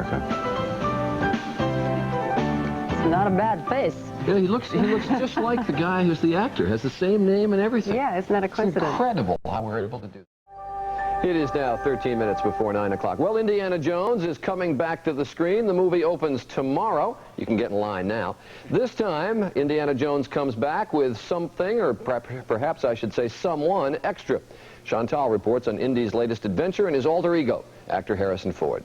America. It's not a bad face. Yeah, he looks just like the guy who's the actor. Has the same name and everything. Yeah, isn't that a coincidence? It's incredible how we're able to do that. It is now 13 minutes before 9 o'clock. Well, Indiana Jones is coming back to the screen. The movie opens tomorrow. You can get in line now. This time, Indiana Jones comes back with something, or perhaps I should say someone, extra. Chantal reports on Indy's latest adventure and his alter ego, actor Harrison Ford.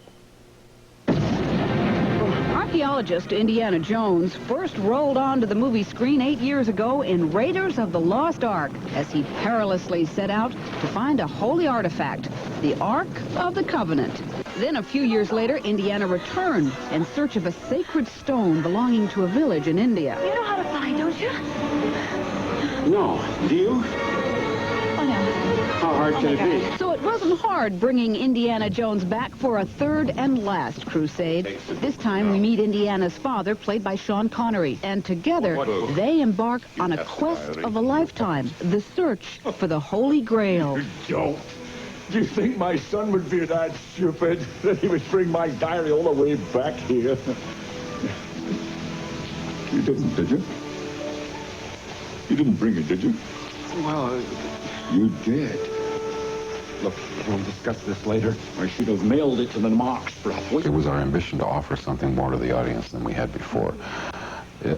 Archaeologist Indiana Jones first rolled onto the movie screen 8 years ago in Raiders of the Lost Ark as he perilously set out to find a holy artifact, the Ark of the Covenant. Then a few years later, Indiana returned in search of a sacred stone belonging to a village in India. You know how to fly, don't you? No. Do you? Oh, no. How hard can it be? So it wasn't hard bringing Indiana Jones back for a third and last crusade. This time we meet Indiana's father, played by Sean Connery, and together they embark on a quest of a lifetime, the search for the Holy Grail. Joe, do you think my son would be that stupid that he would bring my diary all the way back here? You didn't, did you? You didn't bring it, did you? Well, You did. Look, we'll discuss this later. I should have mailed it to the Marks, probably. It was our ambition to offer something more to the audience than we had before.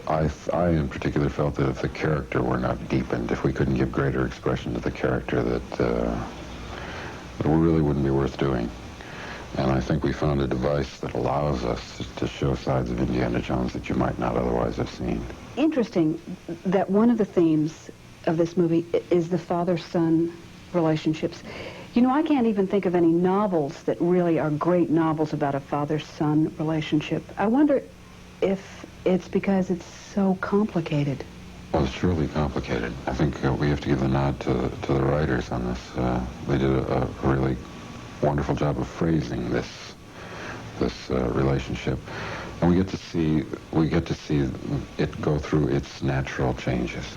I in particular felt that if the character were not deepened, if we couldn't give greater expression to the character, that it really wouldn't be worth doing. And I think we found a device that allows us to show sides of Indiana Jones that you might not otherwise have seen. Interesting that one of the themes of this movie is the father-son relationships. You know, I can't even think of any novels that really are great novels about a father-son relationship. I wonder if it's because it's so complicated. Well, it's truly complicated. I think we have to give a nod to the writers on this. They did a really wonderful job of phrasing this relationship, and we get to see it go through its natural changes.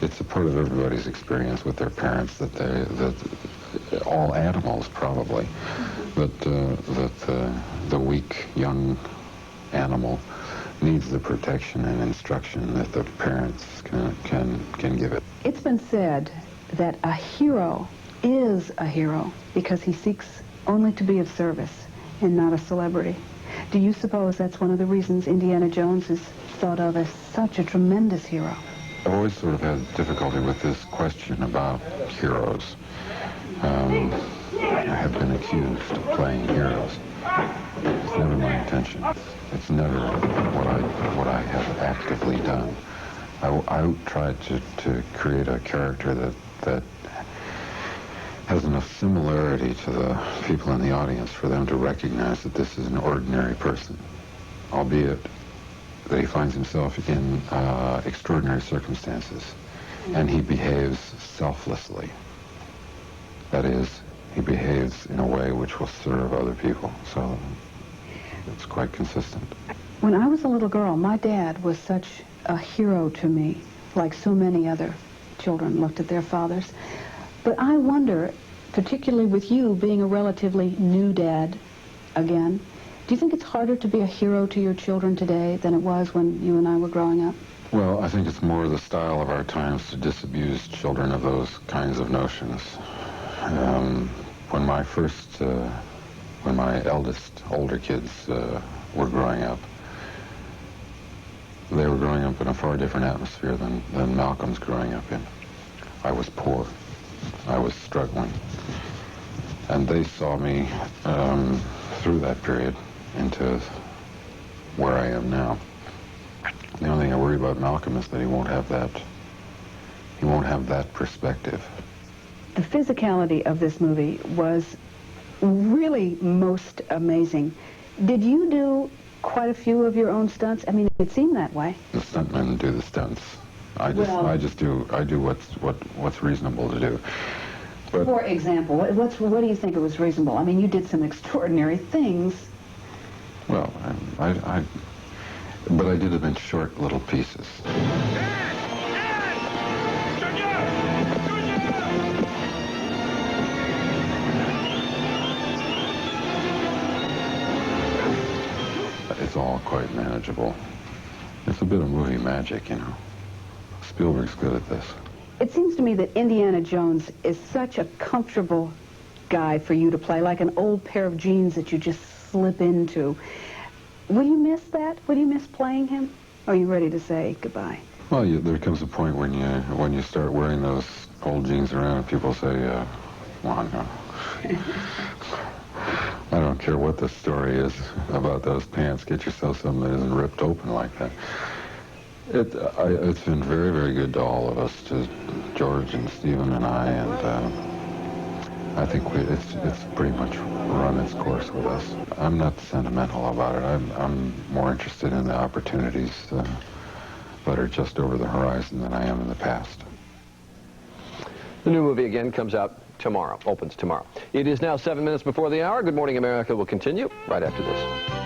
It's a part of everybody's experience with their parents that all animals probably, that the weak young animal needs the protection and instruction that the parents can give it. It's been said that a hero is a hero because he seeks only to be of service and not a celebrity. Do you suppose that's one of the reasons Indiana Jones is thought of as such a tremendous hero? I've always sort of had difficulty with this question about heroes. I have been accused of playing heroes. It's never my intention. It's never what I have actively done. I tried to create a character that has enough similarity to the people in the audience for them to recognize that this is an ordinary person, albeit that he finds himself in extraordinary circumstances, and he behaves selflessly. That is, he behaves in a way which will serve other people. So it's quite consistent. When I was a little girl, my dad was such a hero to me, like so many other children looked at their fathers. But I wonder, particularly with you being a relatively new dad again, do you think it's harder to be a hero to your children today than it was when you and I were growing up? Well, I think it's more the style of our times to disabuse children of those kinds of notions. When my eldest, older kids were growing up, they were growing up in a far different atmosphere than Malcolm's growing up in. I was poor. I was struggling. And they saw me through that period into where I am now. The only thing I worry about Malcolm is that he won't have that perspective. The physicality of this movie was really most amazing. Did you do quite a few of your own stunts? I mean, it seemed that way. The stuntmen do the stunts. I do what's reasonable to do. But for example, what do you think it was reasonable? I mean, you did some extraordinary things. Well, but I did them in short little pieces. quite manageable. It's a bit of movie magic, you know. Spielberg's good at this. It seems to me that Indiana Jones is such a comfortable guy for you to play, like an old pair of jeans that you just slip into. Will you miss that? Will you miss playing him? Or are you ready to say goodbye? Well, there comes a point when you start wearing those old jeans around and people say, well, no. I don't care what the story is about those pants. Get yourself something that isn't ripped open like that. It's been very, very good to all of us, to George and Stephen and I, and I think it's pretty much run its course with us. I'm not sentimental about it. I'm more interested in the opportunities that are just over the horizon than I am in the past. The new movie, again, comes out tomorrow, opens tomorrow. It is now 7 minutes before the hour. Good Morning America will continue right after this.